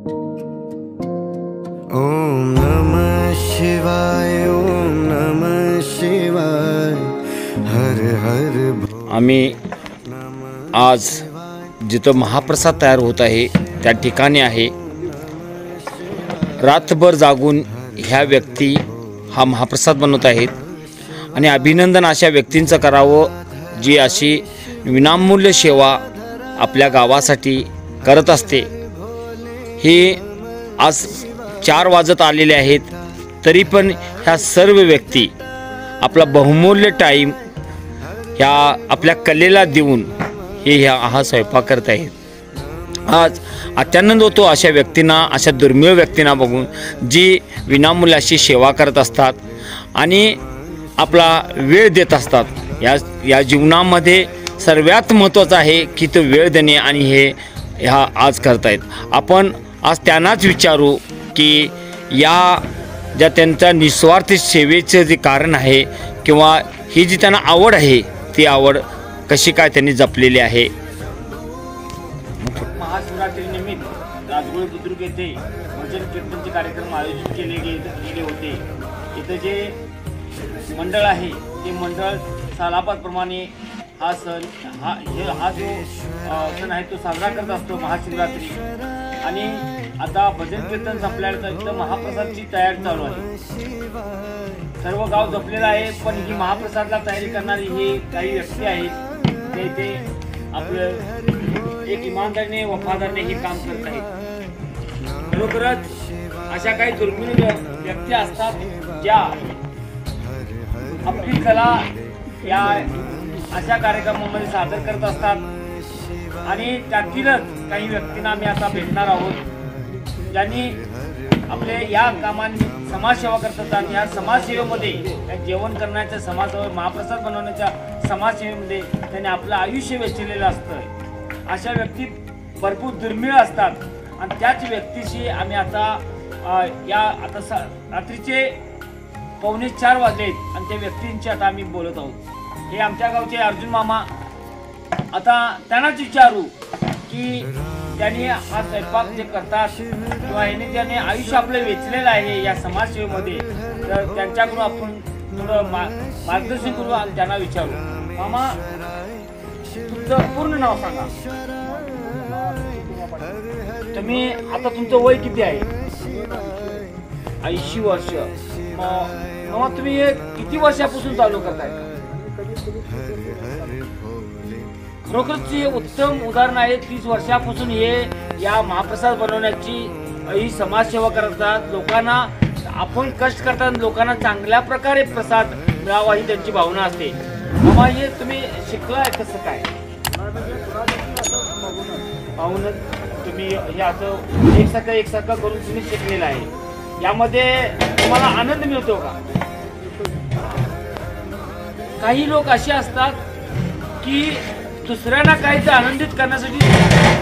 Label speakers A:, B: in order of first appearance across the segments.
A: ओम नमः शिवाय, ओम नमः शिवाय, हर हर।
B: आम्ही आज जिथं महाप्रसाद तयार होत आहे त्या ठिकाणी आहे। रातभर जागून ह्या व्यक्ती हा महाप्रसाद बनवत आहेत आणि अभिनंदन अशा व्यक्तींचं करावं जी अशी विनामूल्य सेवा आपल्या गावासाठी करत असते। हे आज 4 वाजत आलेले आहेत, तरी पण ह्या सर्व व्यक्ती आपला बहुमूल्य टाईम ह्या आपल्या कलेला देऊन हा स्वयंपाक करत आहेत। आज अत्यानंद होतो अशा व्यक्तींना, अशा दुर्मिळ व्यक्तींना बघून जी विनामूल्याची सेवा करत असतात आणि आपला वेळ देत असतात। या जीवनामध्ये सर्वात महत्त्वाचं आहे की तो वेळ देणे आणि ह्या आज करतायत। आपण आज त्यांनाच विचारू की या ज्या त्यांच्या निस्वार्थी सेवेचं जे कारण आहे किंवा ही जी त्यांना आवड आहे ती आवड कशी काय त्यांनी जपलेली आहे। महाशिवरात्रीनिमित्त राजगुरू बुद्रुक येथे भजन कीर्तनचे कार्यक्रम आयोजित केले गेले होते। इथं जे मंडळ आहे ते मंडळ सालाबादप्रमाणे हा सण हा जो सण आहे तो साजरा करत असतो महाशिवरात्री। आणि आता भजन कीर्तन संपल्यानंतर इथं महाप्रसादची तयारी चालू आहे। सर्व गाव जपलेलं आहे, पण ही महाप्रसादला तयारी करणारी ही काही व्यक्ती आहेत ते इथे आपलं एक इमानदारीने वफादारीने हे काम करत आहेत। खरोखरच अशा काही दुर्मिळ व्यक्ती असतात ज्या आपली कला या अशा कार्यक्रमामध्ये सादर करत असतात आणि त्यातीलच काही व्यक्तींना आम्ही आता भेटणार आहोत ज्यांनी आपले या कामांनी समाजसेवा करतात आणि या समाजसेवेमध्ये जेवण करण्याच्या समाजसेवा महाप्रसाद बनवण्याच्या समाजसेवेमध्ये त्यांनी आपलं आयुष्य वेचलेलं असतं। अशा व्यक्ती भरपूर दुर्मिळ असतात आणि त्याच व्यक्तीशी आम्ही आता रात्रीचे 3:45 वाजलेत आणि त्या व्यक्तींची आता आम्ही बोलत आहोत। हे आमच्या गावचे अर्जुन मामा। आता त्यांनाच विचारू की त्यांनी हा स्वयंपाक जे करतात किंवा ह्याने त्याने आयुष्य आपलं वेचलेलं आहे या समाजसेवेमध्ये, तर त्यांच्याकडून आपण थोडं मार्गदर्शन करू आणि त्यांना विचारू। मामा, तुमचं पूर्ण नाव सांगा। तुम्ही आता तुमचं वय किती आहे? 80 वर्ष। मामा, तुम्ही हे किती वर्षापासून चालू करताय? खरोखरच हे उत्तम उदाहरण आहे। 30 वर्षापासून हे या महाप्रसाद बनवण्याची ही समाजसेवा करतात। लोकांना आपण कष्ट करतात, लोकांना चांगल्या प्रकारे प्रसाद मिळावा ही त्यांची भावना असते। मामा, हे तुम्ही शिकलाय कसं काय? पाहूनच तुम्ही हे असं एकसारखं करून तुम्ही शिकलेलं आहे। यामध्ये तुम्हाला आनंद मिळतो का? काही लोक असे असतात की दुसऱ्यांना काहीतरी आनंदित करण्यासाठी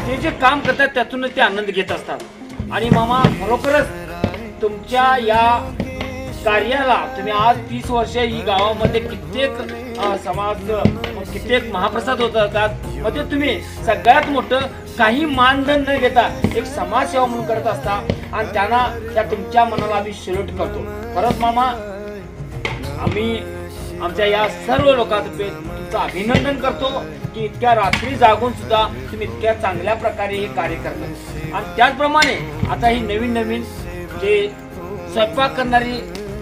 B: ते जे काम करतात त्यातूनच ते आनंद घेत असतात। आणि मामा, खरोखरच तुमच्या या कार्याला तुम्ही आज 30 वर्ष ही गावामध्ये कित्येक कित्येक महाप्रसाद होत असतात मध्ये तुम्ही सगळ्यात मोठं काही मानधन न घेता एक समाजसेवा म्हणून करत असता आणि त्यांना त्या तुमच्या मनाला आम्ही सॅल्यूट करतो। खरंच मामा, आम्ही आमच्या या सर्व लोकांतर्फे तुमचं अभिनंदन करतो की इतक्या रात्री जागून सुद्धा तुम्ही इतक्या चांगल्या प्रकारे हे कार्य करता। आणि त्याचप्रमाणे आता ही नवीन जे स्वयंपाक करणारी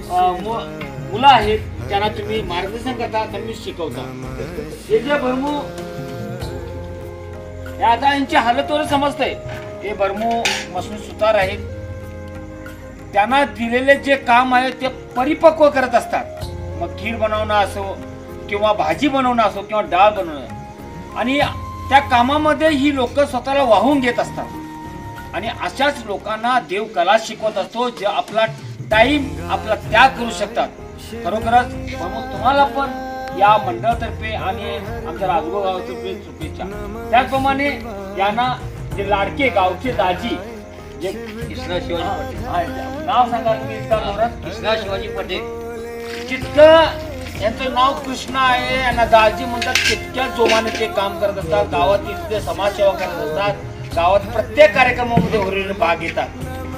B: मुलं आहेत त्यांना तुम्ही मार्गदर्शन करता, त्यांनी शिकवता। हे जे भरमू आता यांची हालतवर समजतंय, हे भरमू मशनू सुतार आहेत, त्यांना दिलेले जे काम आहे ते परिपक्व करत असतात। मग खीर बनवणं असो किंवा भाजी बनवणं असो किंवा डाळ बनवणं, आणि त्या कामामध्ये ही लोक स्वतःला वाहून घेत असतात। आणि अशाच लोकांना देव कला शिकवत असतो जे आपला टाइम आपला त्याग करू शकतात। खरोखरच तुम्हाला पण या मंडळातर्फे आणि आमच्या राजगो गावातर्फे शुभेच्छा। त्याचप्रमाणे यांना जे लाडके गावचे दाजी जे कृष्णा शिवाजी पटेल, नाव सांगा तुम्ही? कृष्णा शिवाजी पटेल। जितकं यांचं नाव कृष्णा आहे, यांना दाजी म्हणतात, तितक्या जोमाने ते काम करत असतात, गावातील समाजसेवा करत असतात। गावात प्रत्येक कार्यक्रमामध्ये ओरिजिनल भाग घेतात।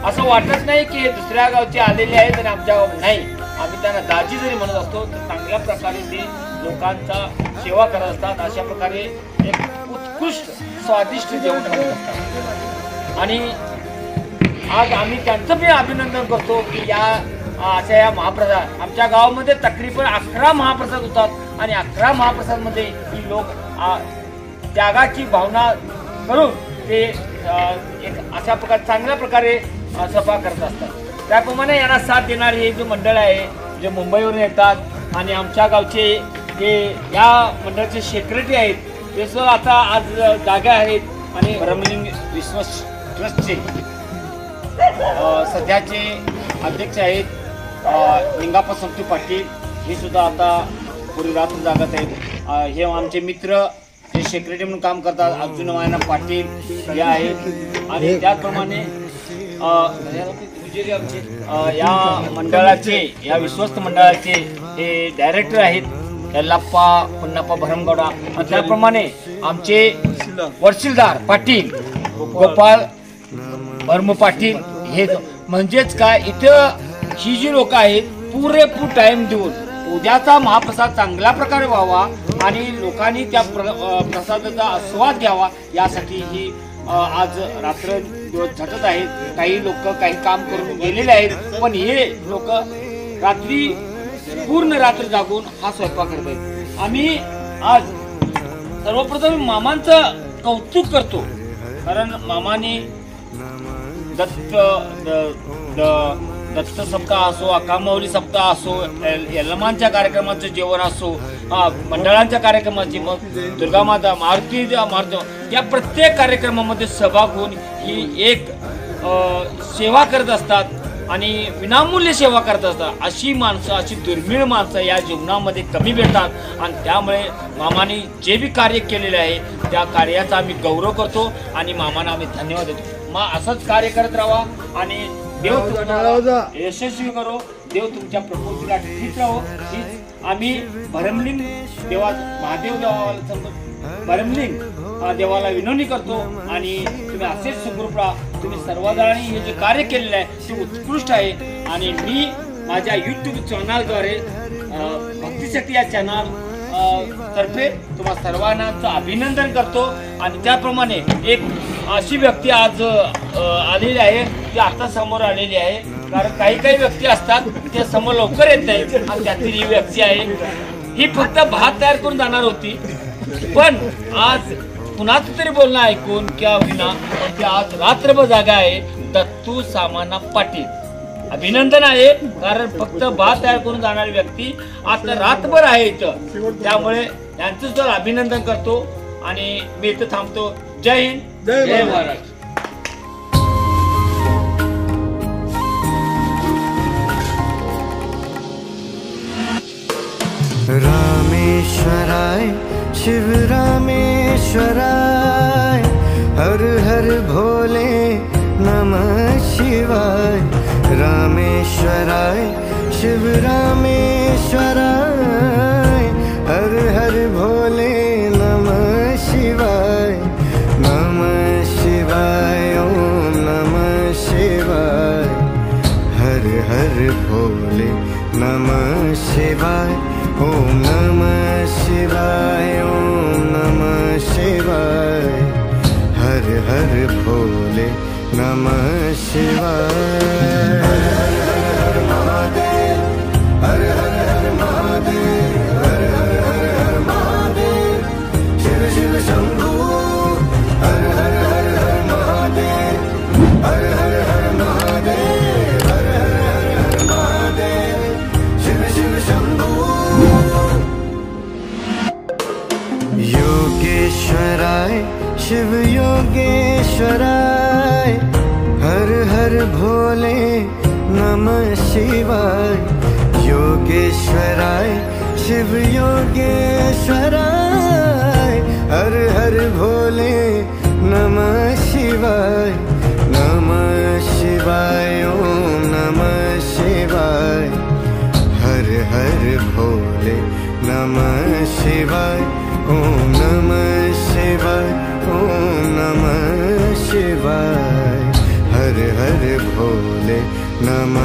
B: असं वाटत नाही की हे दुसऱ्या गावचे आलेले आहेत आणि आमच्या गाव नाही, आम्ही त्यांना दाजी जरी म्हणत असतो तर चांगल्या प्रकारे ते लोकांचा सेवा करत असतात। अशा प्रकारे एक उत्कृष्ट स्वादिष्ट जेवण करत असतात आणि आज आम्ही त्यांचं पण अभिनंदन करतो की या अशा या महाप्रसाद आमच्या गावामध्ये तकरीबन 11 महाप्रसाद होतात आणि 11 महाप्रसादमध्ये ही लोक त्यागाची भावना करून ते एक अशा प्रकारे चांगल्या प्रकारे सभा करत असतात। त्याप्रमाणे यांना साथ देणारे हे जे मंडळ आहे जे मुंबईवरून येतात आणि आमच्या गावचे जे या मंडळाचे सेक्रेटरी आहेत ते सुद्धा आता आज जागा आहेत आणि ब्रह्मलिंग विश्वास ट्रस्टचे सध्याचे अध्यक्ष आहेत लिंगाप्पा संतू पाटील, हे सुद्धा आता पूर्वी रात्र जागत आहेत। हे आमचे मित्र जे सेक्रेटरी म्हणून काम करतात अर्जुन मायना पाटील हे आहेत आणि त्याचप्रमाणे या मंडळाचे या विश्वस्त मंडळाचे हे डायरेक्टर आहेत यल्लाप्पा पुन्नाप्पा भरमगौडा आणि त्याप्रमाणे आमचे वरशीलदार पाटील गोपाळ भरम पाटील हे म्हणजेच काय इथं ही जी लोक आहेत पुरेपूर टाइम देऊन उद्याचा महाप्रसाद चांगल्या प्रकारे व्हावा आणि लोकांनी त्या प्रसादाचा आस्वाद घ्यावा यासाठी ही आज रात्र दिवस झटत आहेत। काही लोक काही काम करून गेलेले आहेत पण हे लोक रात्री पूर्ण रात्र जागून हा स्वयंपाक करत आहेत। आम्ही आज सर्वप्रथम मामांचं कौतुक करतो कारण मामाने दत्त सप्ताह असो अकामावली सप्ताह असो यल्लमांच्या कार्यक्रमाचं जेवण असो मंडळांच्या कार्यक्रमाची मग दुर्गामाता मारुती या प्रत्येक कार्यक्रमामध्ये सहभाग होऊन ही एक सेवा करत असतात आणि विनामूल्य सेवा करत असतात। अशी माणसं अशी दुर्मिळ माणसं या जीवनामध्ये कमी भेटतात आणि त्यामुळे मामाने जे बी कार्य केलेले आहे त्या कार्याचा आम्ही गौरव करतो आणि मामांना आम्ही धन्यवाद देतो। मग असंच कार्य करत राहा आणि देव तुम्हाला यशस्वी करो, देव तुमच्या प्रकृतीला ठीक राहो हीच आम्ही भरमलिंग देवा महादेव देवाला भरमलिंग देवाला विनवणी करतो आणि तुम्ही असेच सुखरूप राहा। तुम्ही सर्वजणांनी हे जे कार्य केलेलं आहे ते उत्कृष्ट आहे आणि मी माझ्या यूट्यूब चॅनलद्वारे भक्तिशक्ती या चॅनल तर्फे तुम्हा सर्वांचं अभिनंदन करतो आणि त्याप्रमाणे एक अशी व्यक्ती आज आलेली आहे ती आता समोर आलेली आहे कारण काही व्यक्ती असतात ते समोर लवकर येत नाहीत आणि त्यातील ही व्यक्ती आहे। ही फक्त भात तयार करून जाणार होती पण आज कुणाचं तरी बोलणं ऐकून किंवा विना की आज रात्रभर जागा आहे दत्तू सामाना पाटील। अभिनंदन आहे कारण फक्त भात तयार करून जाणारी व्यक्ती आता रातभर आहे इथं, त्यामुळे त्यांचं सुद्धा अभिनंदन करतो आणि मी इथं थांबतो। जय हिंद, जय महाराष्ट्र।
A: रामेश्वराय शिव रामेश्वराय हर हर भोले नमः शिवाय। रामेश्वराय शिव रामेश्वराय हर हर भोले नमः शिवाय। नमः शिवाय ओम नमः शिवाय हर हर भोले नमः शिवाय ओम नमः शिवाय ओम नमः शिवाय हर हर भोले नमः शिवाय। हर महादेव हर हर हर महादेव हर हर हर हर महादेव शिव शिव शंभू हर हर हर हर महादेव हर हर हर महादेव हर हर हर हर महादेव शिव शिव शंभू। योगेश्वराय शिव योगेश्वराय हर हर भोले नमः शिवाय। योगेश्वराय शिव योगेश्वराय हर हर भोले नमः शिवाय। नमः शिवाय ओम नमः शिवाय हर हर भोले नमः शिवाय ओम नमः शिवाय ओम नमः शिवाय हर हर भोले नमः